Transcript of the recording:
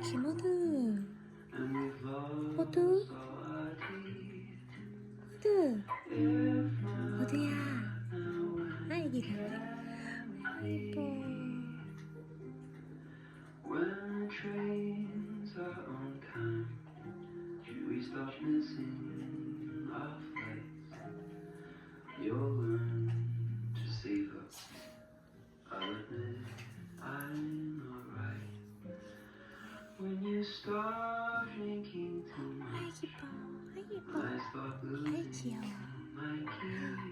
키모드 호두 호두야 아이기 같아 예뻐 When trains are on time, we stop missing our flights. You'll learn to save us. I'll admit I'm alright. When you start drinking too 아이 much, 예뻐 아이 예뻐 I start 아이 losing 귀여워 my keys.